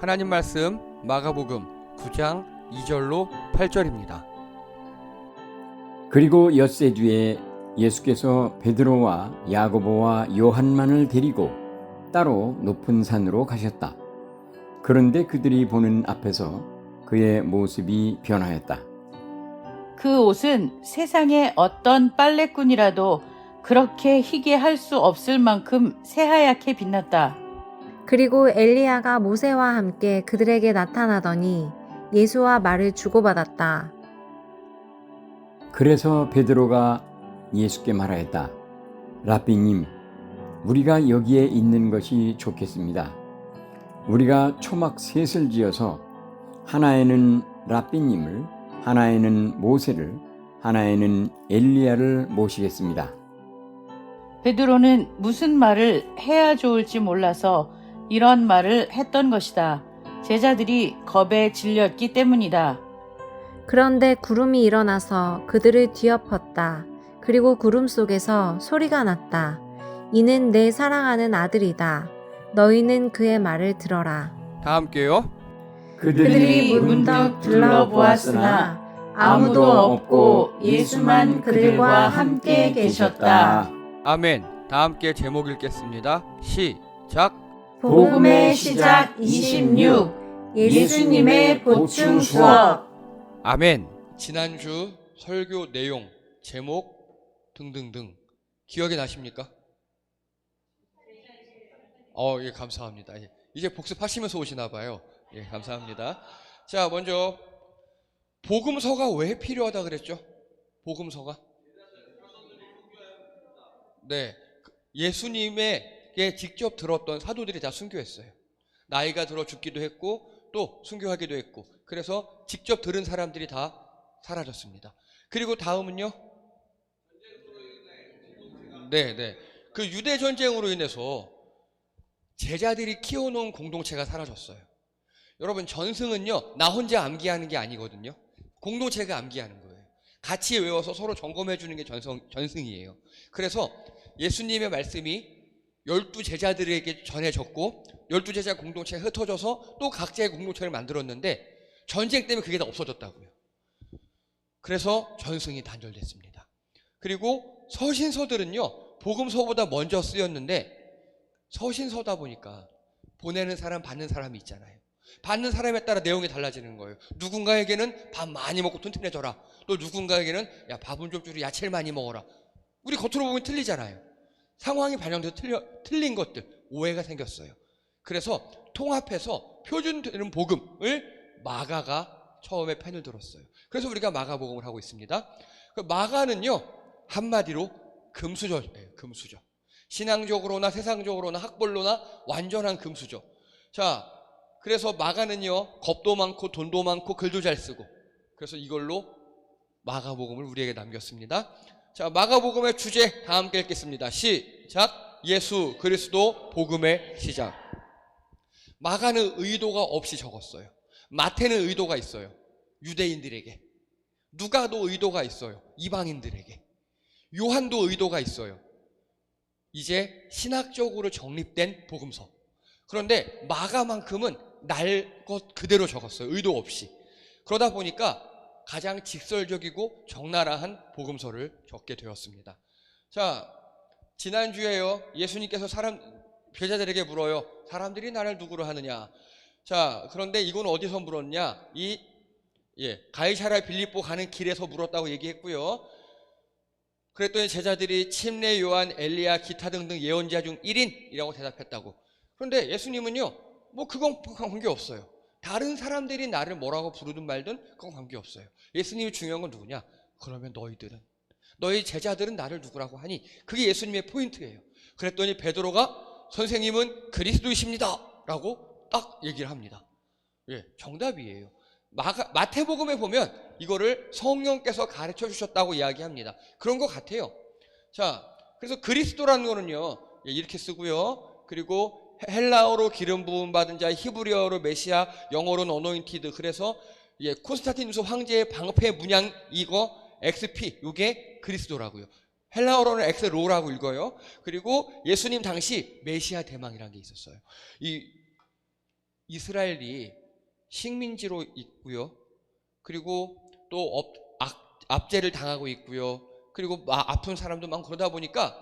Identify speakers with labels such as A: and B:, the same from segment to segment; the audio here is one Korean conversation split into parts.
A: 하나님 말씀 마가복음 9장 2절로 8절입니다.
B: 그리고 엿새 뒤에 예수께서 베드로와 야고보와 요한만을 데리고 따로 높은 산으로 가셨다. 그런데 그들이 보는 앞에서 그의 모습이 변하였다.
C: 그 옷은 세상의 어떤 빨래꾼이라도 그렇게 희게 할 수 없을 만큼 새하얗게 빛났다.
D: 그리고 엘리야가 모세와 함께 그들에게 나타나더니 예수와 말을 주고받았다.
B: 그래서 베드로가 예수께 말하였다. 라삐님, 우리가 여기에 있는 것이 좋겠습니다. 우리가 초막 셋을 지어서 하나에는 라삐님을, 하나에는 모세를, 하나에는 엘리야를 모시겠습니다.
C: 베드로는 무슨 말을 해야 좋을지 몰라서 이런 말을 했던 것이다. 제자들이 겁에 질렸기 때문이다.
D: 그런데 구름이 일어나서 그들을 뒤엎었다. 그리고 구름 속에서 소리가 났다. 이는 내 사랑하는 아들이다. 너희는 그의 말을 들어라.
A: 다 함께요.
D: 그들이 문득 둘러보았으나 아무도 없고 예수만 그들과 함께 계셨다.
A: 아멘. 다 함께 제목 읽겠습니다. 시작.
D: 복음의 시작 26 예수님의 보충 수업.
A: 아멘. 지난주 설교 내용, 제목 등등등 기억이 나십니까? 예, 감사합니다. 예. 이제 복습하시면서 오시나 봐요. 예, 감사합니다. 자, 먼저 복음서가 왜 필요하다 그랬죠? 복음서가? 네, 예수님에게 직접 들었던 사도들이 다 순교했어요. 나이가 들어 죽기도 했고 또 순교하기도 했고, 그래서 직접 들은 사람들이 다 사라졌습니다. 그리고 다음은요? 네. 그 유대 전쟁으로 인해서 제자들이 키워놓은 공동체가 사라졌어요. 여러분, 전승은요, 나 혼자 암기하는 게 아니거든요. 공동체가 암기하는 거예요. 같이 외워서 서로 점검해 주는 게 전승이에요. 그래서 예수님의 말씀이 12제자들에게 전해졌고 12제자 공동체가 흩어져서 또 각자의 공동체를 만들었는데 전쟁 때문에 그게 다 없어졌다고요. 그래서 전승이 단절됐습니다. 그리고 서신서들은요, 복음서보다 먼저 쓰였는데 서신서다 보니까 보내는 사람, 받는 사람이 있잖아요. 받는 사람에 따라 내용이 달라지는 거예요. 누군가에게는 밥 많이 먹고 튼튼해져라. 또 누군가에게는 야, 밥은 좀 줄여, 야채를 많이 먹어라. 우리 겉으로 보면 틀리잖아요. 상황이 반영돼서 틀린 것들, 오해가 생겼어요. 그래서 통합해서 표준되는 복음을 마가가 처음에 펜을 들었어요. 그래서 우리가 마가복음을 하고 있습니다. 마가는요, 한마디로 금수저예요. 금수저. 신앙적으로나 세상적으로나 학벌로나 완전한 금수저. 자, 그래서 마가는요, 겁도 많고 돈도 많고 글도 잘 쓰고, 그래서 이걸로 마가복음을 우리에게 남겼습니다. 자, 마가복음의 주제 다 함께 읽겠습니다. 시작. 예수 그리스도 복음의 시작. 마가는 의도가 없이 적었어요. 마태는 의도가 있어요. 유대인들에게. 누가도 의도가 있어요. 이방인들에게. 요한도 의도가 있어요. 이제 신학적으로 정립된 복음서. 그런데 마가만큼은 날 것 그대로 적었어요. 의도 없이. 그러다 보니까 가장 직설적이고 적나라한 복음서를 적게 되었습니다. 자, 지난주에요, 예수님께서 제자들에게 물어요. 사람들이 나를 누구로 하느냐? 자, 그런데 이건 어디서 물었냐? 가이사랴 빌립보 가는 길에서 물었다고 얘기했고요. 그랬더니 제자들이 침례, 요한, 엘리야, 기타 등등 예언자 중 1인이라고 대답했다고. 그런데 예수님은요, 그건 관계없어요. 다른 사람들이 나를 뭐라고 부르든 말든 그건 관계없어요. 예수님이 중요한 건 누구냐? 그러면 너희 제자들은 나를 누구라고 하니? 그게 예수님의 포인트예요. 그랬더니 베드로가 선생님은 그리스도이십니다 라고 딱 얘기를 합니다. 예, 정답이에요. 마태복음에 보면 이거를 성령께서 가르쳐 주셨다고 이야기합니다. 그런 것 같아요. 자, 그래서 그리스도라는 거는요, 이렇게 쓰고요. 그리고 헬라어로 기름 부음 받은 자, 히브리어로 메시아, 영어로는 어노인티드. 그래서 콘스탄티누스 황제의 방패 문양 이거 XP, 이게 그리스도라고요. 헬라어로는 엑스로라고 읽어요. 그리고 예수님 당시 메시아 대망이라는 게 있었어요. 이스라엘이 식민지로 있고요. 그리고 또 압제를 당하고 있고요. 그리고 아픈 사람도 많고 그러다 보니까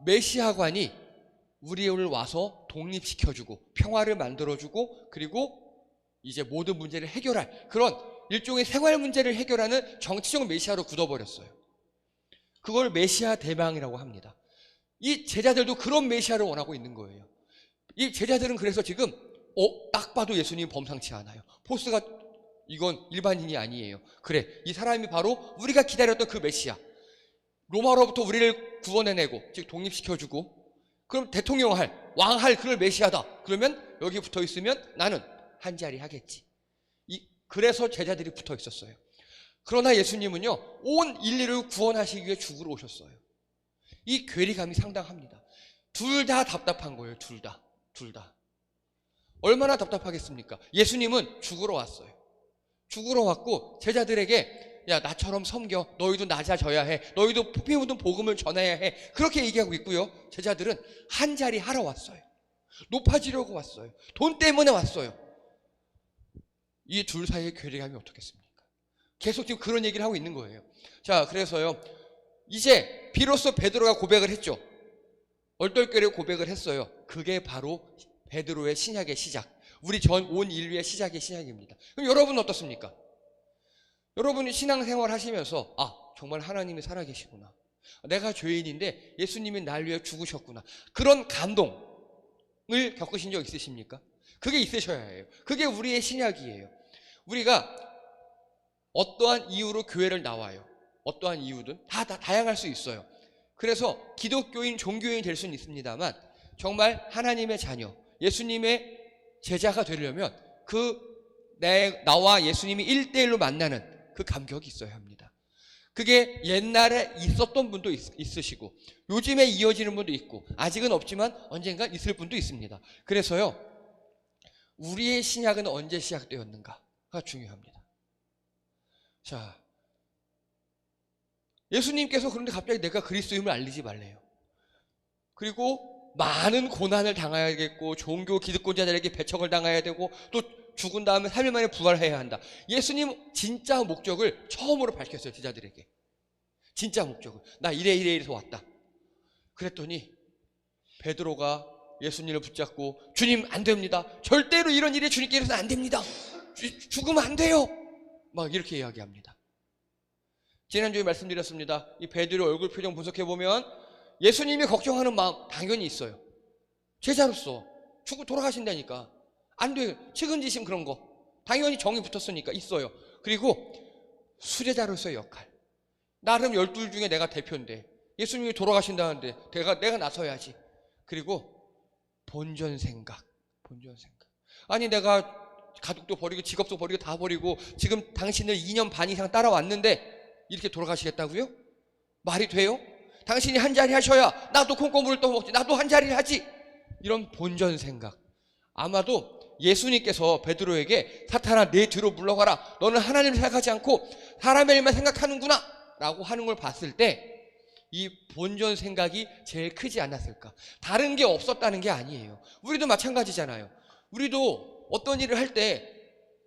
A: 메시아관이 우리를 와서 독립시켜주고 평화를 만들어주고 그리고 이제 모든 문제를 해결할 그런 일종의 생활 문제를 해결하는 정치적 메시아로 굳어버렸어요. 그걸 메시아 대망이라고 합니다. 이 제자들도 그런 메시아를 원하고 있는 거예요. 이 제자들은 그래서 지금 딱 봐도 예수님 범상치 않아요. 포스가 이건 일반인이 아니에요. 그래, 이 사람이 바로 우리가 기다렸던 그 메시아. 로마로부터 우리를 구원해내고 즉 독립시켜주고 그럼 대통령 왕할 그럴 메시아다. 그러면 여기 붙어 있으면 나는 한 자리 하겠지. 그래서 제자들이 붙어 있었어요. 그러나 예수님은요, 온 인류를 구원하시기 위해 죽으러 오셨어요. 이 괴리감이 상당합니다. 둘 다 답답한 거예요. 둘 다. 얼마나 답답하겠습니까? 예수님은 죽으러 왔어요. 죽으러 왔고 제자들에게 야, 나처럼 섬겨. 너희도 낮아져야 해. 너희도 피 묻은 복음을 전해야 해. 그렇게 얘기하고 있고요. 제자들은 한 자리 하러 왔어요. 높아지려고 왔어요. 돈 때문에 왔어요. 이 둘 사이의 괴리감이 어떻겠습니까? 계속 지금 그런 얘기를 하고 있는 거예요. 자, 그래서요, 이제 비로소 베드로가 고백을 했죠. 얼떨결에 고백을 했어요. 그게 바로 베드로의 신약의 시작, 우리 온 인류의 시작의 신약입니다. 그럼 여러분은 어떻습니까? 여러분이 신앙생활 하시면서 정말 하나님이 살아계시구나, 내가 죄인인데 예수님이 날 위해 죽으셨구나, 그런 감동을 겪으신 적 있으십니까? 그게 있으셔야 해요. 그게 우리의 신약이에요. 우리가 어떠한 이유로 교회를 나와요. 어떠한 이유든 다 다양할 수 있어요. 그래서 기독교인, 종교인이 될 수는 있습니다만 정말 하나님의 자녀, 예수님의 제자가 되려면 나와 예수님이 1대1로 만나는 그 감격이 있어야 합니다. 그게 옛날에 있었던 분도 있으시고 요즘에 이어지는 분도 있고 아직은 없지만 언젠가 있을 분도 있습니다. 그래서요, 우리의 신약은 언제 시작되었는가가 중요합니다. 자, 예수님께서 그런데 갑자기 내가 그리스도임을 알리지 말래요. 그리고 많은 고난을 당해야겠고 종교 기득권자들에게 배척을 당해야 되고 또 죽은 다음에 3일 만에 부활해야 한다. 예수님 진짜 목적을 처음으로 밝혔어요. 제자들에게 진짜 목적을. 나 이래서 왔다. 그랬더니 베드로가 예수님을 붙잡고 주님 안 됩니다. 절대로 이런 일에 주님께 이래서는 안 됩니다. 죽으면 안 돼요. 막 이렇게 이야기합니다. 지난주에 말씀드렸습니다. 이 베드로 얼굴 표정 분석해보면 예수님이 걱정하는 마음 당연히 있어요. 제자로서 돌아가신다니까 안 돼요. 측은지심 그런 거 당연히 정이 붙었으니까 있어요. 그리고 수제자로서의 역할, 나름 12 중에 내가 대표인데 예수님이 돌아가신다는데 내가 나서야지. 그리고 본전 생각. 아니 내가 가족도 버리고 직업도 버리고 다 버리고 지금 당신을 2년 반 이상 따라왔는데 이렇게 돌아가시겠다고요? 말이 돼요? 당신이 한 자리 하셔야 나도 콩고물을 떠먹지, 나도 한 자리를 하지. 이런 본전 생각. 아마도 예수님께서 베드로에게 사탄아 내 뒤로 물러가라, 너는 하나님을 생각하지 않고 사람의 일만 생각하는구나 라고 하는 걸 봤을 때 이 본전 생각이 제일 크지 않았을까. 다른 게 없었다는 게 아니에요. 우리도 마찬가지잖아요. 우리도 어떤 일을 할 때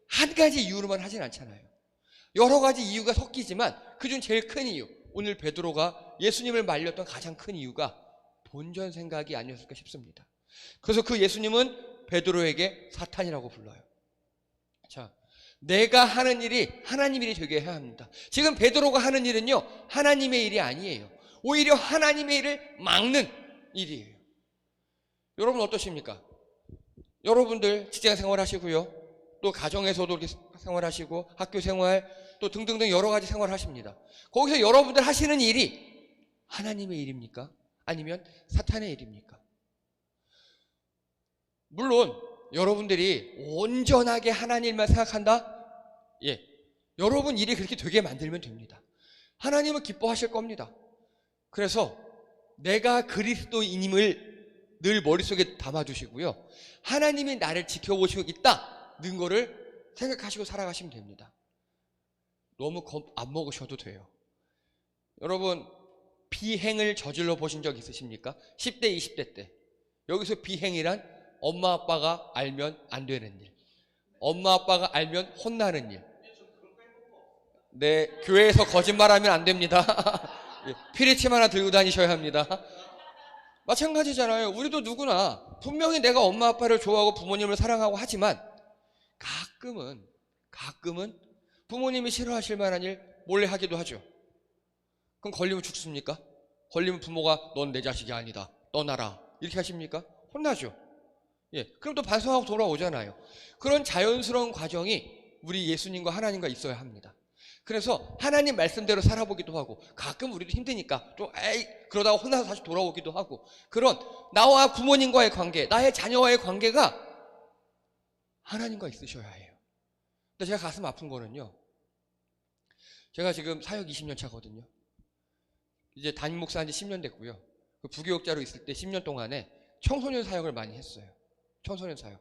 A: 한 가지 이유로만 하진 않잖아요. 여러 가지 이유가 섞이지만 그중 제일 큰 이유, 오늘 베드로가 예수님을 말렸던 가장 큰 이유가 본전 생각이 아니었을까 싶습니다. 그래서 그 예수님은 베드로에게 사탄이라고 불러요. 자, 내가 하는 일이 하나님 일이 되게 해야 합니다. 지금 베드로가 하는 일은요, 하나님의 일이 아니에요. 오히려 하나님의 일을 막는 일이에요. 여러분 어떠십니까? 여러분들 직장 생활 하시고요, 또 가정에서도 이렇게 생활하시고 학교 생활 또 등등등 여러 가지 생활 하십니다. 거기서 여러분들 하시는 일이 하나님의 일입니까? 아니면 사탄의 일입니까? 물론 여러분들이 온전하게 하나님만 생각한다? 예, 여러분 일이 그렇게 되게 만들면 됩니다. 하나님은 기뻐하실 겁니다. 그래서 내가 그리스도인임을 늘 머릿속에 담아두시고요, 하나님이 나를 지켜보시고 있다는 거를 생각하시고 살아가시면 됩니다. 너무 겁 안 먹으셔도 돼요. 여러분 비행을 저질러 보신 적 있으십니까? 10대 20대 때. 여기서 비행이란 엄마 아빠가 알면 안 되는 일, 엄마 아빠가 알면 혼나는 일. 네, 교회에서 거짓말하면 안 됩니다. 예, 피리침 하나 들고 다니셔야 합니다. 마찬가지잖아요. 우리도 누구나 분명히 내가 엄마 아빠를 좋아하고 부모님을 사랑하고 하지만 가끔은 부모님이 싫어하실 만한 일 몰래 하기도 하죠. 그럼 걸리면 죽습니까? 걸리면 부모가 넌 내 자식이 아니다, 떠나라, 이렇게 하십니까? 혼나죠. 예, 그럼 또 반성하고 돌아오잖아요. 그런 자연스러운 과정이 우리 예수님과 하나님과 있어야 합니다. 그래서 하나님 말씀대로 살아보기도 하고, 가끔 우리도 힘드니까 좀 에이 그러다가 혼나서 다시 돌아오기도 하고, 그런 나와 부모님과의 관계, 나의 자녀와의 관계가 하나님과 있으셔야 해요. 근데 제가 가슴 아픈 거는요, 제가 지금 사역 20년 차거든요. 이제 담임 목사한 지 10년 됐고요. 그 부교육자로 있을 때 10년 동안에 청소년 사역을 많이 했어요. 청소년 사역.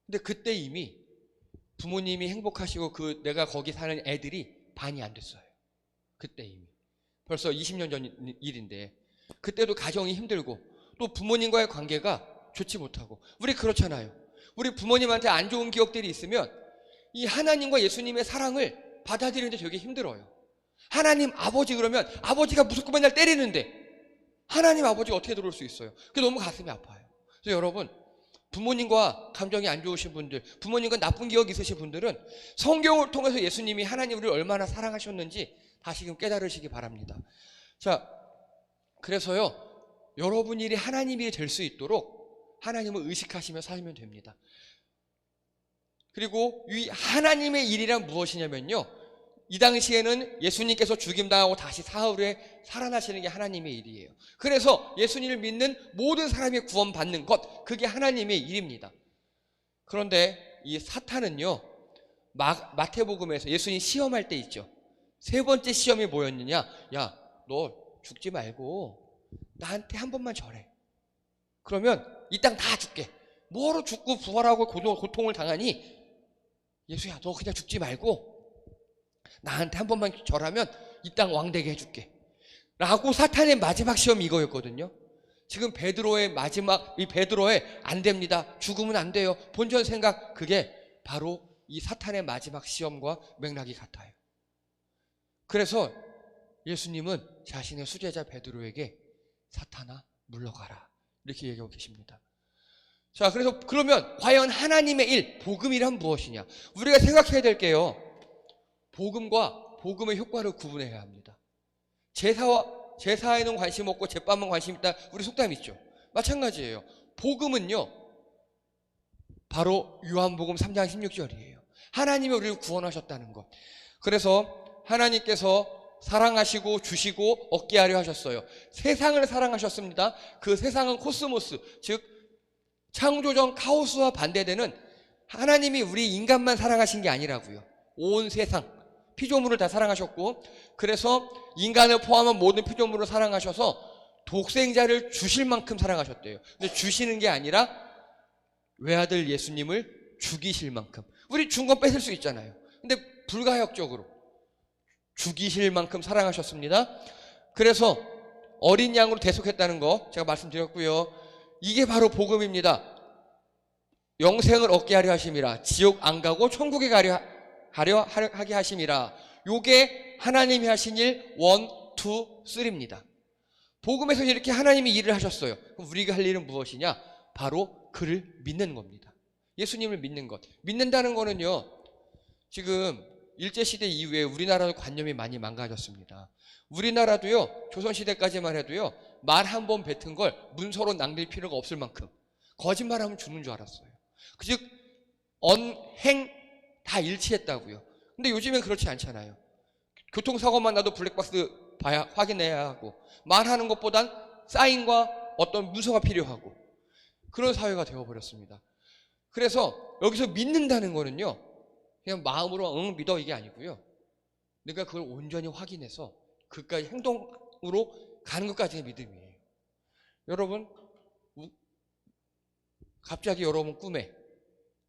A: 근데 그때 이미 부모님이 행복하시고 내가 거기 사는 애들이 반이 안 됐어요. 그때 이미. 벌써 20년 전 일인데, 그때도 가정이 힘들고 또 부모님과의 관계가 좋지 못하고. 우리 그렇잖아요. 우리 부모님한테 안 좋은 기억들이 있으면 이 하나님과 예수님의 사랑을 받아들이는데 되게 힘들어요. 하나님 아버지 그러면 아버지가 무섭고 맨날 때리는데 하나님 아버지가 어떻게 들어올 수 있어요? 그게 너무 가슴이 아파요. 그래서 여러분, 부모님과 감정이 안 좋으신 분들, 부모님과 나쁜 기억이 있으신 분들은 성경을 통해서 예수님이 하나님 우리를 얼마나 사랑하셨는지 다시금 깨달으시기 바랍니다. 자, 그래서요, 여러분 일이 하나님 일이 될 수 있도록 하나님을 의식하시며 살면 됩니다. 그리고 이 하나님의 일이란 무엇이냐면요, 이 당시에는 예수님께서 죽임당하고 다시 사흘 후에 살아나시는 게 하나님의 일이에요. 그래서 예수님을 믿는 모든 사람이 구원받는 것, 그게 하나님의 일입니다. 그런데 이 사탄은요, 마태복음에서 예수님 시험할 때 있죠. 세 번째 시험이 뭐였느냐? 야, 너 죽지 말고 나한테 한 번만 절해. 그러면 이 땅 다 줄게. 뭐로 죽고 부활하고 고통을 당하니? 예수야, 너 그냥 죽지 말고 나한테 한 번만 절하면 이 땅 왕되게 해줄게 라고. 사탄의 마지막 시험이 이거였거든요. 지금 베드로의 마지막, 이 베드로의 안 됩니다, 죽으면 안 돼요, 본전 생각, 그게 바로 이 사탄의 마지막 시험과 맥락이 같아요. 그래서 예수님은 자신의 수제자 베드로에게 사탄아 물러가라, 이렇게 얘기하고 계십니다. 자, 그래서 그러면 과연 하나님의 일, 복음이란 무엇이냐? 우리가 생각해야 될 게요, 복음과 복음의 효과를 구분해야 합니다. 제사에는 관심 없고 제밥만 관심 있다, 우리 속담 있죠. 마찬가지예요. 복음은요, 바로 요한복음 3장 16절이에요. 하나님이 우리를 구원하셨다는 것. 그래서 하나님께서 사랑하시고 주시고 얻게 하려 하셨어요. 세상을 사랑하셨습니다. 그 세상은 코스모스, 즉 창조전 카오스와 반대되는, 하나님이 우리 인간만 사랑하신 게 아니라고요. 온 세상 피조물을 다 사랑하셨고, 그래서 인간을 포함한 모든 피조물을 사랑하셔서 독생자를 주실 만큼 사랑하셨대요. 근데 주시는 게 아니라 외아들 예수님을 죽이실 만큼. 우리 준 건 뺏을 수 있잖아요. 근데 불가역적으로 죽이실 만큼 사랑하셨습니다. 그래서 어린 양으로 대속했다는 거 제가 말씀드렸고요. 이게 바로 복음입니다. 영생을 얻게 하려 하심이라, 지옥 안 가고 천국에 가려 하게 하심이라. 요게 하나님이 하신 일 1, 2, 3입니다. 복음에서 이렇게 하나님이 일을 하셨어요. 그럼 우리가 할 일은 무엇이냐? 바로 그를 믿는 겁니다. 예수님을 믿는 것. 믿는다는 거는요, 지금 일제시대 이후에 우리나라도 관념이 많이 망가졌습니다. 우리나라도요, 조선시대까지만 해도요, 말 한 번 뱉은 걸 문서로 남길 필요가 없을 만큼 거짓말하면 죽는 줄 알았어요. 즉 언행 다 일치했다고요. 근데 요즘엔 그렇지 않잖아요. 교통사고만 나도 블랙박스 확인해야 하고, 말하는 것보단 사인과 어떤 문서가 필요하고, 그런 사회가 되어버렸습니다. 그래서 여기서 믿는다는 거는요, 그냥 마음으로 응 믿어 이게 아니고요, 내가 그걸 온전히 확인해서 그까지 행동으로 가는 것까지가 믿음이에요. 여러분, 갑자기 여러분 꿈에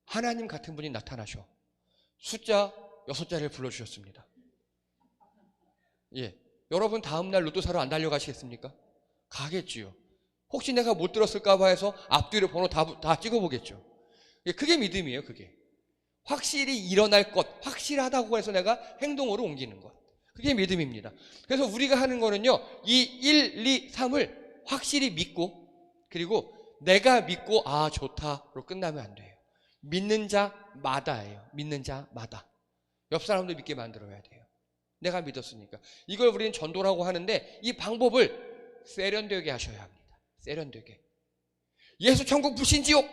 A: 하나님 같은 분이 나타나셔 숫자 6자리를 불러주셨습니다. 예, 여러분 다음날 로또 사러 안 달려가시겠습니까? 가겠지요. 혹시 내가 못 들었을까 봐 해서 앞뒤로 번호 다 찍어보겠죠. 예, 그게 믿음이에요. 그게 확실히 일어날 것, 확실하다고 해서 내가 행동으로 옮기는 것. 그게 믿음입니다. 그래서 우리가 하는 거는요, 이 1, 2, 3을 확실히 믿고, 그리고 내가 믿고 아 좋다로 끝나면 안 돼요. 믿는 자마다예요. 믿는 자마다. 옆 사람도 믿게 만들어야 돼요. 내가 믿었으니까. 이걸 우리는 전도라고 하는데 이 방법을 세련되게 하셔야 합니다. 세련되게. 예수 천국 불신지옥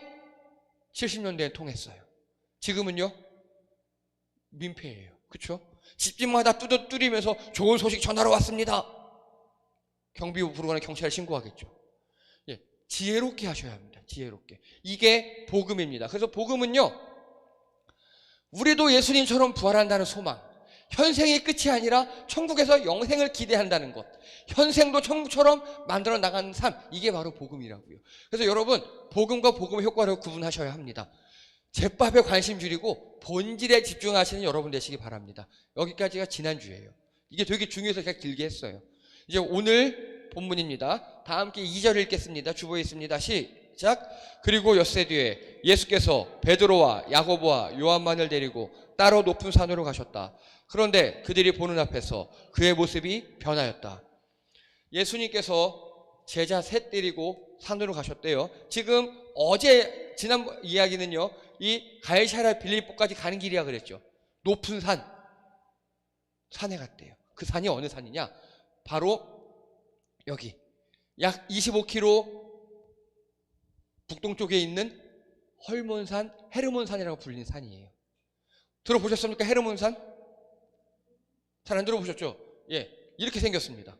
A: 70년대에 통했어요. 지금은요 민폐예요. 그렇죠? 집집마다 뚜드리면서 좋은 소식 전하러 왔습니다. 경비부 부르거나 경찰에 신고하겠죠. 예, 지혜롭게 하셔야 합니다. 지혜롭게. 이게 복음입니다. 그래서 복음은요, 우리도 예수님처럼 부활한다는 소망, 현생이 끝이 아니라 천국에서 영생을 기대한다는 것, 현생도 천국처럼 만들어 나가는 삶, 이게 바로 복음이라고요. 그래서 여러분, 복음과 복음의 효과를 구분하셔야 합니다. 제밥에 관심 줄이고 본질에 집중하시는 여러분 되시기 바랍니다. 여기까지가 지난주예요. 이게 되게 중요해서 제가 길게 했어요. 이제 오늘 본문입니다. 다 함께 2절 읽겠습니다. 주보에 있습니다. 시작. 그리고 엿새 뒤에 예수께서 베드로와 야고보와 요한만을 데리고 따로 높은 산으로 가셨다. 그런데 그들이 보는 앞에서 그의 모습이 변하였다. 예수님께서 제자 셋 데리고 산으로 가셨대요. 지금 어제 지난 이야기는요, 이 가이사랴 빌립보까지 가는 길이야 그랬죠. 높은 산에 갔대요. 그 산이 어느 산이냐? 바로 여기 약 25km 북동쪽에 있는 헐몬산, 헤르몬산이라고 불리는 산이에요. 들어보셨습니까? 헤르몬산? 잘 안 들어보셨죠? 예, 이렇게 생겼습니다.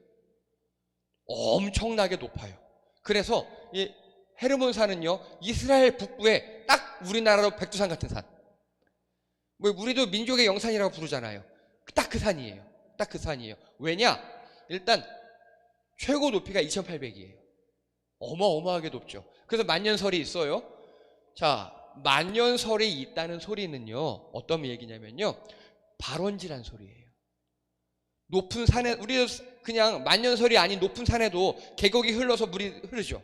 A: 엄청나게 높아요. 그래서 이 헤르몬산은요, 이스라엘 북부에 딱 우리나라로 백두산 같은 산. 뭐 우리도 민족의 영산이라고 부르잖아요. 딱 그 산이에요. 딱 그 산이에요. 왜냐? 일단 최고 높이가 2800이에요. 어마어마하게 높죠. 그래서 만년설이 있어요. 자, 만년설이 있다는 소리는요, 어떤 얘기냐면요, 발원지란 소리예요. 높은 산에, 우리 그냥 만년설이 아닌 높은 산에도 계곡이 흘러서 물이 흐르죠.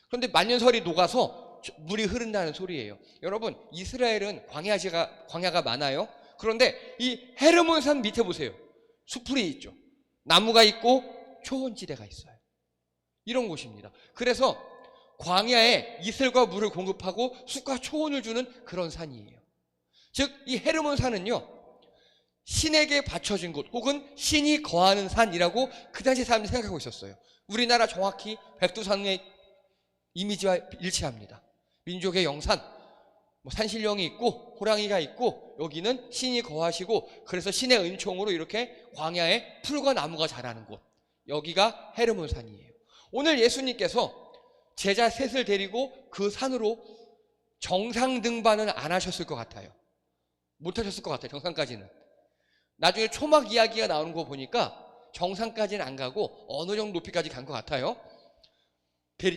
A: 그런데 만년설이 녹아서 물이 흐른다는 소리예요. 여러분, 이스라엘은 광야가 많아요. 그런데 이 헤르몬산 밑에 보세요. 수풀이 있죠. 나무가 있고 초원지대가 있어요. 이런 곳입니다. 그래서 광야에 이슬과 물을 공급하고 숲과 초원을 주는 그런 산이에요. 즉, 이 헤르몬산은요, 신에게 바쳐진 곳 혹은 신이 거하는 산이라고 그 당시 사람들이 생각하고 있었어요. 우리나라 정확히 백두산의 이미지와 일치합니다. 민족의 영산, 산신령이 있고 호랑이가 있고 여기는 신이 거하시고, 그래서 신의 은총으로 이렇게 광야에 풀과 나무가 자라는 곳, 여기가 헤르몬산이에요. 오늘 예수님께서 제자 셋을 데리고 그 산으로 정상 등반은 안 하셨을 것 같아요. 못 하셨을 것 같아요. 정상까지는. 나중에 초막 이야기가 나오는 거 보니까 정상까지는 안 가고 어느 정도 높이까지 간 것 같아요.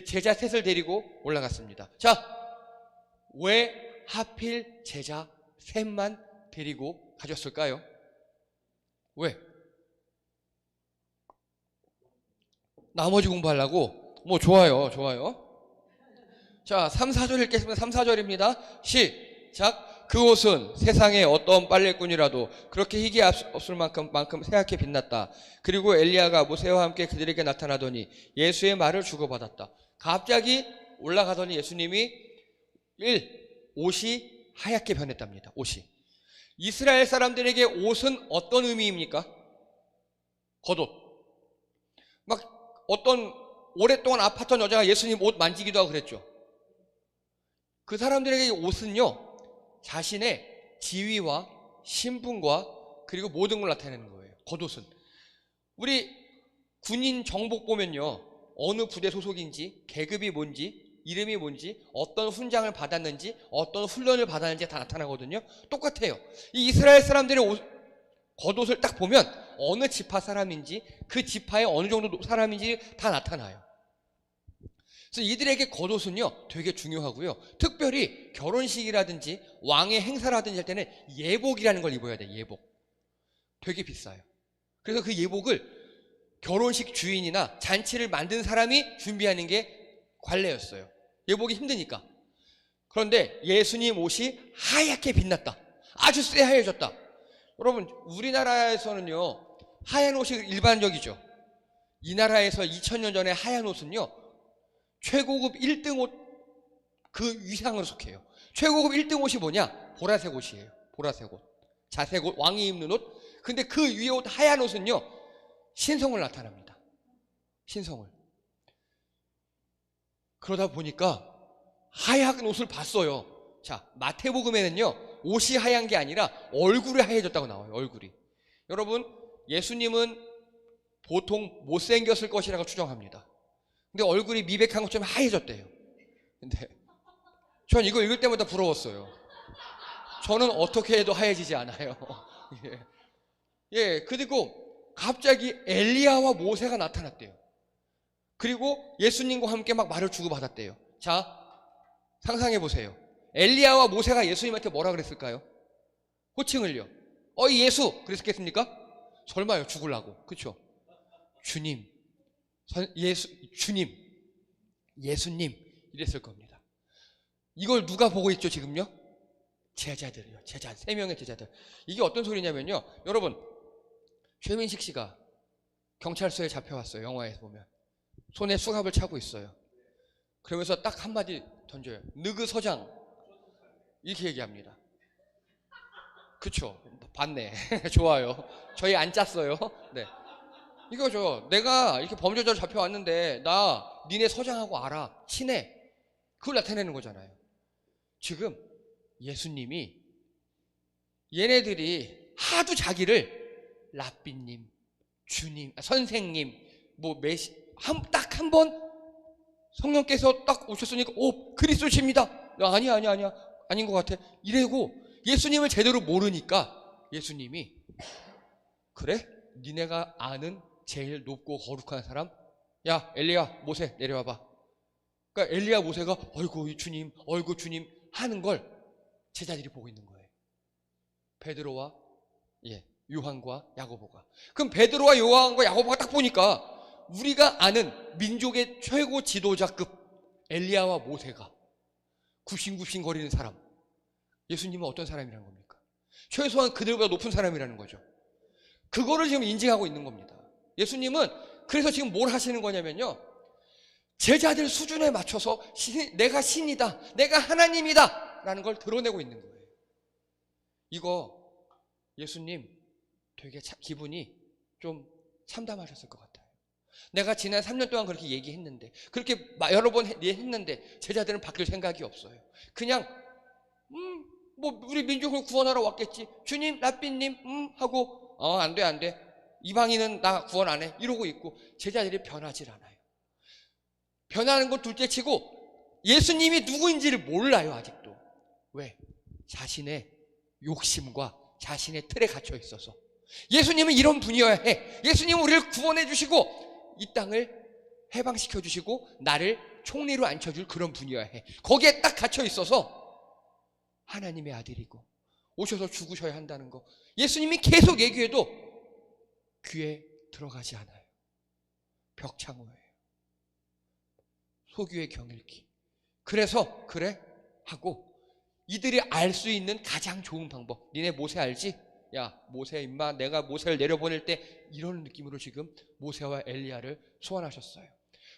A: 제자 셋을 데리고 올라갔습니다. 자, 왜 하필 제자 셋만 데리고 가셨을까요? 왜? 나머지 공부하려고? 뭐 좋아요. 자, 3, 4절 읽겠습니다. 3, 4절입니다. 시작. 그곳은 세상에 어떤 빨래꾼이라도 그렇게 희게 없을 만큼 새하얗게 빛났다. 그리고 엘리야가 모세와 함께 그들에게 나타나더니 예수의 말을 주고받았다. 갑자기 올라가더니 예수님이 옷이 하얗게 변했답니다. 옷이. 이스라엘 사람들에게 옷은 어떤 의미입니까? 겉옷. 막 어떤 오랫동안 아팠던 여자가 예수님 옷 만지기도 하고 그랬죠. 그 사람들에게 옷은요, 자신의 지위와 신분과 그리고 모든 걸 나타내는 거예요. 겉옷은. 우리 군인 정복 보면요, 어느 부대 소속인지, 계급이 뭔지, 이름이 뭔지, 어떤 훈장을 받았는지, 어떤 훈련을 받았는지 다 나타나거든요. 똑같아요. 이 이스라엘 사람들의 겉옷을 딱 보면 어느 지파 사람인지, 그 지파에 어느 정도 사람인지 다 나타나요. 그래서 이들에게 겉옷은요, 되게 중요하고요. 특별히 결혼식이라든지 왕의 행사라든지 할 때는 예복이라는 걸 입어야 돼요. 예복. 되게 비싸요. 그래서 그 예복을 결혼식 주인이나 잔치를 만든 사람이 준비하는 게 관례였어요. 예복이 힘드니까. 그런데 예수님 옷이 하얗게 빛났다. 아주 새하얘졌다. 여러분, 우리나라에서는요, 하얀 옷이 일반적이죠. 이 나라에서 2000년 전에 하얀 옷은요, 최고급 1등 옷 그 위상으로 속해요. 최고급 1등 옷이 뭐냐? 보라색 옷이에요. 보라색 옷. 자색 옷, 왕이 입는 옷. 근데 그 위에 옷, 하얀 옷은요, 신성을 나타납니다. 신성을. 그러다 보니까 하얀 옷을 봤어요. 자, 마태복음에는요, 옷이 하얀 게 아니라 얼굴이 하얘졌다고 나와요. 얼굴이. 여러분, 예수님은 보통 못생겼을 것이라고 추정합니다. 근데 얼굴이 미백한 것처럼 하얘졌대요. 근데 전 이거 읽을 때마다 부러웠어요. 저는 어떻게 해도 하얘지지 않아요. 예, 그리고 갑자기 엘리야와 모세가 나타났대요. 그리고 예수님과 함께 막 말을 주고받았대요. 자, 상상해 보세요. 엘리야와 모세가 예수님한테 뭐라 그랬을까요? 호칭을요. 어이 예수 그랬겠습니까? 설마요, 죽으려고. 그렇죠? 주님, 주님, 예수님 이랬을 겁니다. 이걸 누가 보고 있죠 지금요? 제자들이요. 제자, 3명의 제자들. 이게 어떤 소리냐면요, 여러분, 최민식 씨가 경찰서에 잡혀왔어요. 영화에서 보면 손에 수갑을 차고 있어요. 그러면서 딱 한마디 던져요. 느그 서장 이렇게 얘기합니다. 그쵸? 봤네. 좋아요. 저희 안 짰어요. 네, 이거죠. 내가 이렇게 범죄자로 잡혀왔는데 나 니네 서장하고 알아, 친해. 그걸 나타내는 거잖아요. 지금 예수님이 얘네들이 하도 자기를 랍비님, 주님, 선생님, 뭐 딱 한 번 성령께서 딱 오셨으니까 그리스도십니다. 아니야 아닌 것 같아 이래고 예수님을 제대로 모르니까 예수님이 그래? 니네가 아는 제일 높고 거룩한 사람? 야 엘리야 모세 내려와봐. 그러니까 엘리야 모세가 어이구 주님 하는 걸 제자들이 보고 있는 거예요. 베드로와 요한과 야고보가. 그럼 베드로와 요한과 야고보가 딱 보니까 우리가 아는 민족의 최고 지도자급 엘리야와 모세가 굽신굽신 거리는 사람, 예수님은 어떤 사람이라는 겁니까? 최소한 그들보다 높은 사람이라는 거죠. 그거를 지금 인증하고 있는 겁니다. 예수님은 그래서 지금 뭘 하시는 거냐면요, 제자들 수준에 맞춰서 내가 신이다, 내가 하나님이다 라는 걸 드러내고 있는 거예요. 이거 예수님 되게 기분이 좀 참담하셨을 것 같아요. 내가 지난 3년 동안 그렇게 얘기했는데, 그렇게 여러 번 했는데 제자들은 바뀔 생각이 없어요. 그냥 뭐 우리 민족을 구원하러 왔겠지, 주님 랍비님 하고 안 돼 이방인은 나 구원 안 해 이러고 있고, 제자들이 변하질 않아요. 변하는 건 둘째치고 예수님이 누구인지를 몰라요 아직도. 왜? 자신의 욕심과 자신의 틀에 갇혀 있어서. 예수님은 이런 분이어야 해. 예수님은 우리를 구원해 주시고 이 땅을 해방시켜 주시고 나를 총리로 앉혀줄 그런 분이어야 해. 거기에 딱 갇혀 있어서 하나님의 아들이고 오셔서 죽으셔야 한다는 거 예수님이 계속 얘기해도 귀에 들어가지 않아요. 벽창호예요. 소규의 경읽기. 그래서 그래? 하고 이들이 알 수 있는 가장 좋은 방법, 니네 모세 알지? 야 모세 임마, 내가 모세를 내려보낼 때 이런 느낌으로 지금 모세와 엘리야를 소환하셨어요.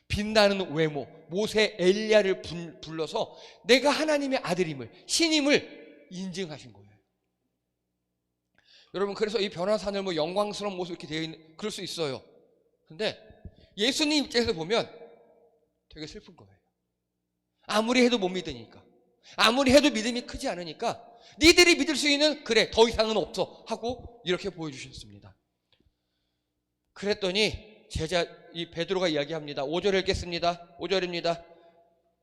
A: 빛나는 외모 모세 엘리야를 불러서 내가 하나님의 아들임을, 신임을 인증하신 거예요. 여러분, 그래서 이 변화산을 뭐 영광스러운 모습 이렇게 되어 있는, 그럴 수 있어요. 근데 예수님 입장에서 보면 되게 슬픈 거예요. 아무리 해도 못 믿으니까, 아무리 해도 믿음이 크지 않으니까 니들이 믿을 수 있는 그래 더 이상은 없어 하고 이렇게 보여주셨습니다. 그랬더니 이 베드로가 이야기합니다. 5절 읽겠습니다. 5절입니다.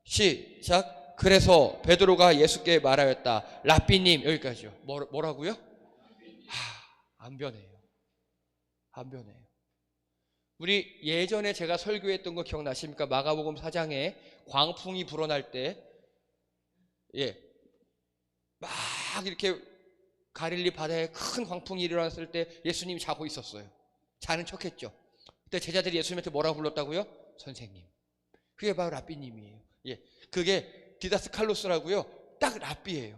A: 시작. 그래서 베드로가 예수께 말하였다. 랍비님. 여기까지요. 뭐라고요? 안 변해요. 안 변해요. 우리 예전에 제가 설교했던 거 기억나십니까? 마가복음 4장에 광풍이 불어날 때 막 이렇게 갈릴리 바다에 큰 광풍이 일어났을 때 예수님이 자고 있었어요. 자는 척했죠. 그때 제자들이 예수님한테 뭐라고 불렀다고요? 선생님. 그게 바로 랍비님이에요. 그게 디다스칼로스라고요. 딱 랍비예요.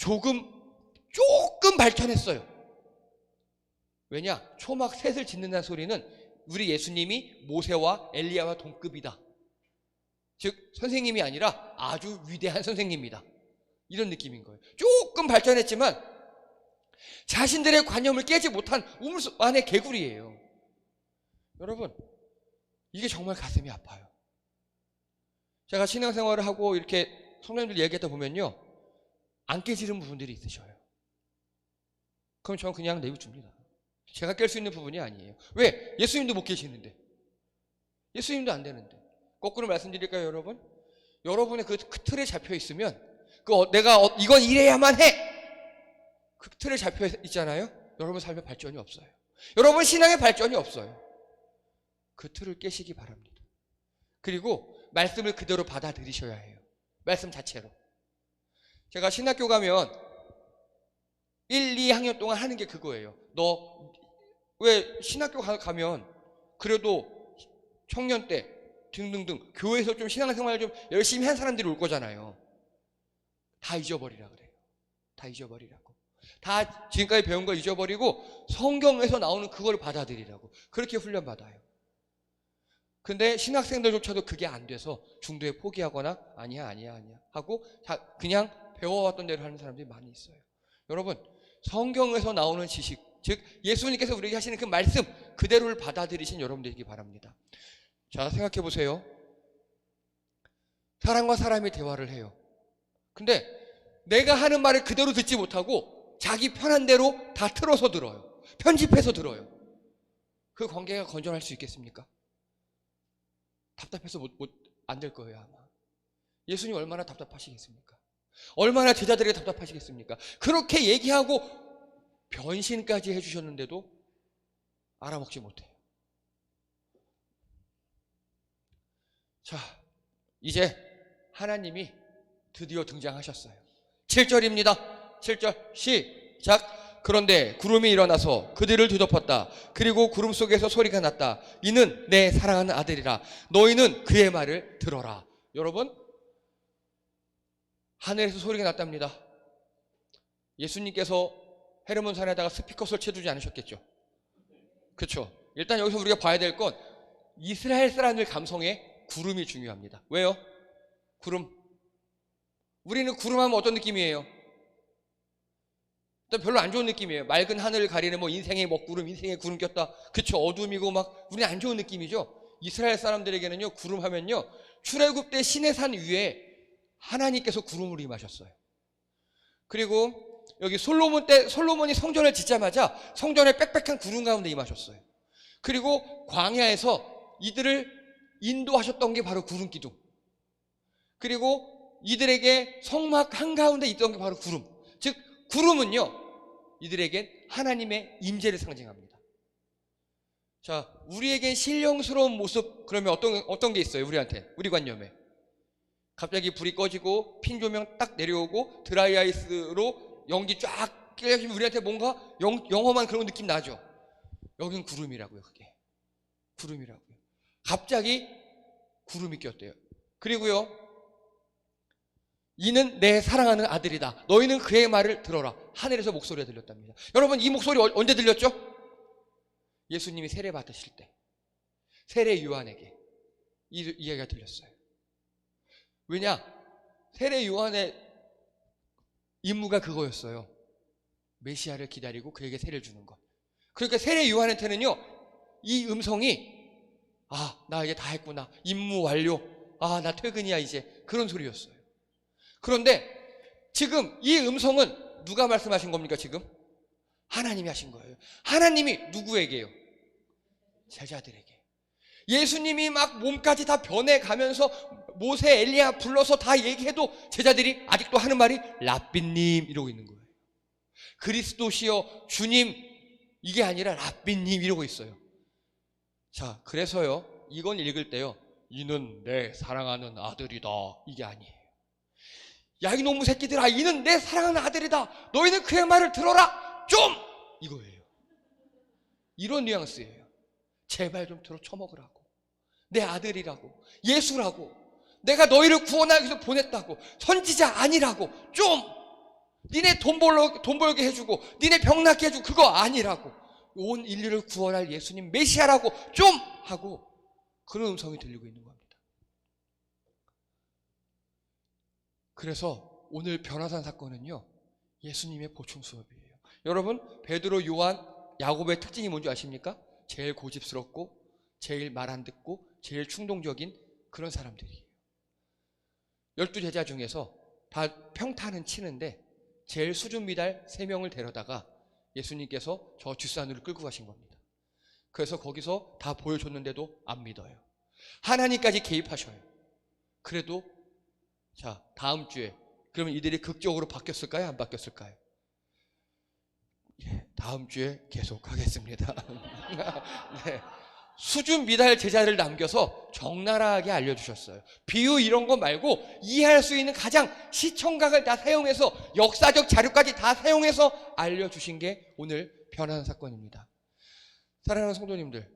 A: 조금 발전했어요. 왜냐? 초막 셋을 짓는다는 소리는 우리 예수님이 모세와 엘리야와 동급이다. 즉 선생님이 아니라 아주 위대한 선생님이다. 이런 느낌인 거예요. 조금 발전했지만 자신들의 관념을 깨지 못한 우물속 안의 개구리예요. 여러분, 이게 정말 가슴이 아파요. 제가 신앙생활을 하고 이렇게 성도님들 얘기하다 보면요, 안 깨지는 부분들이 있으셔요. 그럼 저는 그냥 내비줍니다. 제가 깰 수 있는 부분이 아니에요. 왜? 예수님도 못 깨시는데, 예수님도 안 되는데. 거꾸로 말씀드릴까요, 여러분? 여러분의 그 틀에 잡혀 있으면, 내가 이건 이래야만 해! 그 틀에 잡혀 있잖아요? 여러분 삶에 발전이 없어요. 여러분 신앙에 발전이 없어요. 그 틀을 깨시기 바랍니다. 그리고 말씀을 그대로 받아들이셔야 해요. 말씀 자체로. 제가 신학교 가면 1, 2학년 동안 하는 게 그거예요. 너 왜 신학교 가면 그래도 청년 때 등등등 교회에서 좀 신앙생활을 좀 열심히 한 사람들이 올 거잖아요. 다 잊어버리라 그래요. 다 잊어버리라고. 다 지금까지 배운 거 잊어버리고 성경에서 나오는 그걸 받아들이라고. 그렇게 훈련받아요. 근데 신학생들조차도 그게 안 돼서 중도에 포기하거나 아니야 하고 그냥 배워왔던 대로 하는 사람들이 많이 있어요. 여러분, 성경에서 나오는 지식, 즉 예수님께서 우리에게 하시는 그 말씀 그대로를 받아들이신 여러분들이기 바랍니다. 자, 생각해 보세요. 사람과 사람이 대화를 해요. 근데 내가 하는 말을 그대로 듣지 못하고 자기 편한 대로 다 틀어서 들어요. 편집해서 들어요. 그 관계가 건전할 수 있겠습니까? 답답해서 안 될 거예요, 아마. 예수님 얼마나 답답하시겠습니까? 얼마나 제자들에게 답답하시겠습니까? 그렇게 얘기하고 변신까지 해주셨는데도 알아먹지 못해요. 자, 이제 하나님이 드디어 등장하셨어요. 7절입니다. 7절 시작. 그런데 구름이 일어나서 그들을 뒤덮었다. 그리고 구름 속에서 소리가 났다. 이는 내 사랑하는 아들이라. 너희는 그의 말을 들어라. 여러분, 하늘에서 소리가 났답니다. 예수님께서 헤르몬 산에다가 스피커 설치해두지 않으셨겠죠? 그렇죠? 일단 여기서 우리가 봐야 될 건 이스라엘 사람들 감성에 구름이 중요합니다. 왜요? 구름. 우리는 구름하면 어떤 느낌이에요? 일단 별로 안 좋은 느낌이에요. 맑은 하늘을 가리는 인생의 먹구름, 인생의 구름 꼈다. 그쵸? 어둠이고 우리는 안 좋은 느낌이죠? 이스라엘 사람들에게는요, 구름 하면요, 출애굽 때 시내산 위에 하나님께서 구름으로 임하셨어요. 그리고 여기 솔로몬이 성전을 짓자마자 성전에 빽빽한 구름 가운데 임하셨어요. 그리고 광야에서 이들을 인도하셨던 게 바로 구름 기둥. 그리고 이들에게 성막 한가운데 있던 게 바로 구름. 즉 구름은요, 이들에겐 하나님의 임재를 상징합니다. 자, 우리에겐 신령스러운 모습, 그러면 어떤 게 있어요? 우리 관념에 갑자기 불이 꺼지고 핀 조명 딱 내려오고 드라이아이스로 연기 쫙 끼려면 우리한테 뭔가 영험한 그런 느낌 나죠? 여긴 구름이라고요. 그게 구름이라고요. 갑자기 구름이 꼈대요. 그리고요, 이는 내 사랑하는 아들이다. 너희는 그의 말을 들어라. 하늘에서 목소리가 들렸답니다. 여러분, 이 목소리 언제 들렸죠? 예수님이 세례 받으실 때 세례 요한에게 이 이야기가 들렸어요. 왜냐? 세례 요한의 임무가 그거였어요. 메시아를 기다리고 그에게 세례를 주는 것. 그러니까 세례 요한한테는요, 이 음성이 나 이제 다 했구나. 임무 완료. 나 퇴근이야 이제. 그런 소리였어요. 그런데 지금 이 음성은 누가 말씀하신 겁니까? 지금 하나님이 하신 거예요. 하나님이 누구에게요? 제자들에게. 예수님이 막 몸까지 다 변해가면서 모세, 엘리야 불러서 다 얘기해도 제자들이 아직도 하는 말이 랍비님 이러고 있는 거예요. 그리스도시여 주님, 이게 아니라 랍비님 이러고 있어요. 자, 그래서요, 이건 읽을 때요, 이는 내 사랑하는 아들이다, 이게 아니에요. 야, 이놈의 새끼들아, 이는 내 사랑하는 아들이다. 너희는 그의 말을 들어라. 좀! 이거예요. 이런 뉘앙스예요. 제발 좀 들어 쳐먹으라고. 내 아들이라고. 예수라고. 내가 너희를 구원하기 위해서 보냈다고. 선지자 아니라고. 좀! 니네 돈 벌게 해주고 니네 병 낫게 해주고 그거 아니라고. 온 인류를 구원할 예수님 메시아라고 좀 하고 그런 음성이 들리고 있는 겁니다. 그래서 오늘 변화산 사건은요, 예수님의 보충 수업이에요. 여러분, 베드로, 요한, 야고보의 특징이 뭔지 아십니까? 제일 고집스럽고 제일 말 안 듣고 제일 충동적인 그런 사람들이에요. 12제자 중에서 다 평탄은 치는데 제일 수준 미달 3명을 데려다가 예수님께서 저 뒷산으로 끌고 가신 겁니다. 그래서 거기서 다 보여줬는데도 안 믿어요. 하나님까지 개입하셔요. 그래도 자, 다음 주에 그러면 이들이 극적으로 바뀌었을까요? 안 바뀌었을까요? 예, 다음 주에 계속 하겠습니다. 네. 수준 미달 제자를 남겨서 적나라하게 알려주셨어요. 비유 이런 거 말고 이해할 수 있는 가장 시청각을 다 사용해서 역사적 자료까지 다 사용해서 알려주신 게 오늘 변화산 사건입니다. 사랑하는 성도님들,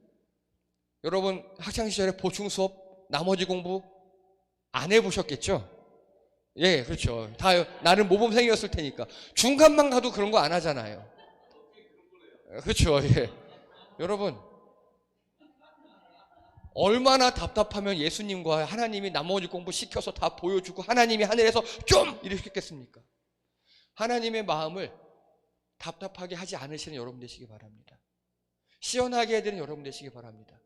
A: 여러분 학창시절에 보충 수업 나머지 공부 안 해보셨겠죠? 예, 그렇죠. 다 나는 모범생이었을 테니까. 중간만 가도 그런 거 안 하잖아요. 그렇죠. 예. 여러분, 얼마나 답답하면 예수님과 하나님이 나머지 공부 시켜서 다 보여주고 하나님이 하늘에서 좀 이렇게 했겠습니까? 하나님의 마음을 답답하게 하지 않으시는 여러분 되시기 바랍니다. 시원하게 해드리는 여러분 되시기 바랍니다.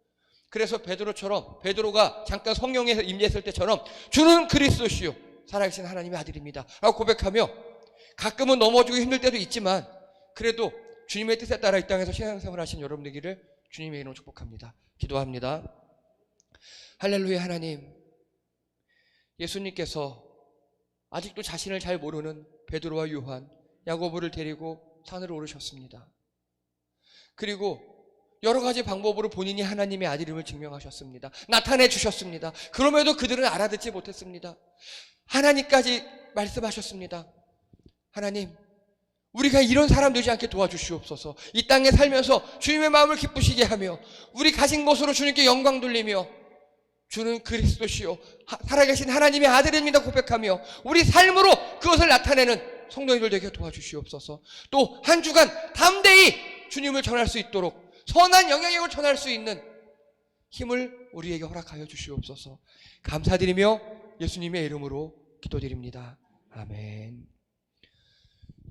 A: 그래서 베드로가 잠깐 성령에서 임재했을 때처럼 주는 그리스도시요 살아계신 하나님의 아들입니다 라고 고백하며 가끔은 넘어지고 힘들 때도 있지만 그래도 주님의 뜻에 따라 이 땅에서 신앙생활 하신 여러분 되기를 주님의 이름으로 축복합니다. 기도합니다. 할렐루야. 하나님, 예수님께서 아직도 자신을 잘 모르는 베드로와 요한, 야고보를 데리고 산으로 오르셨습니다. 그리고 여러 가지 방법으로 본인이 하나님의 아들임을 증명하셨습니다. 나타내 주셨습니다. 그럼에도 그들은 알아듣지 못했습니다. 하나님까지 말씀하셨습니다. 하나님, 우리가 이런 사람 되지 않게 도와주시옵소서. 이 땅에 살면서 주님의 마음을 기쁘시게 하며 우리 가진 것으로 주님께 영광 돌리며 주는 그리스도시요 살아계신 하나님의 아들입니다 고백하며 우리 삶으로 그것을 나타내는 성도님들 되게 도와주시옵소서. 또 한 주간 담대히 주님을 전할 수 있도록 선한 영향력을 전할 수 있는 힘을 우리에게 허락하여 주시옵소서. 감사드리며 예수님의 이름으로 기도드립니다. 아멘.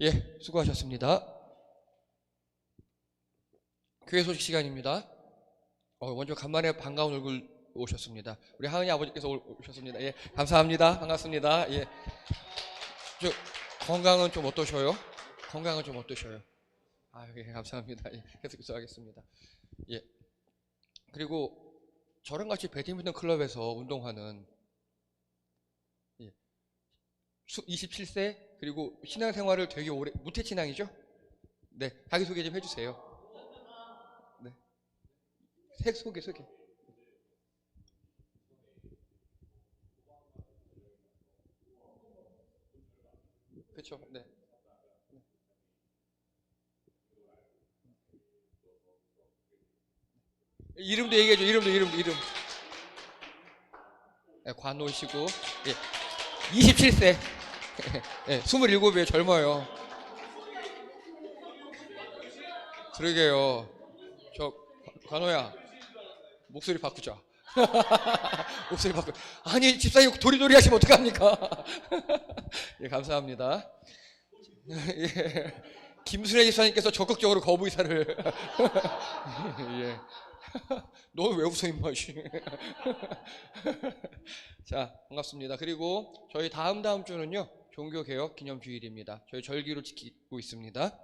A: 예, 수고하셨습니다. 교회 소식 시간입니다. 먼저 간만에 반가운 얼굴 오셨습니다. 우리 하은이 아버지께서 오셨습니다. 예, 감사합니다. 반갑습니다. 예. 건강은 좀 어떠셔요? 건강은 좀 어떠셔요? 예, 감사합니다. 예, 계속 기도하겠습니다. 예. 그리고 저랑 같이 배드민턴 클럽에서 운동하는 27세 그리고 신앙생활을 되게 오래 무태신앙이죠? 네, 자기소개 좀 해주세요. 네, 소개. 그렇죠. 네. 이름도 얘기해줘. 이름. 네, 관호시고, 예, 27세. 예, 27이에요. 젊어요. 그러게요. 관호야, 목소리 바꾸자. 목소리 바꾸. 아니, 집사님 도리도리 하시면 어떡합니까? 예, 감사합니다. 예, 김순애 집사님께서 적극적으로 거부 의사를. 예. 너 왜 웃어 임마. 자, 반갑습니다. 그리고 저희 다음 주는요 종교개혁 기념주일입니다. 저희 절기로 지키고 있습니다.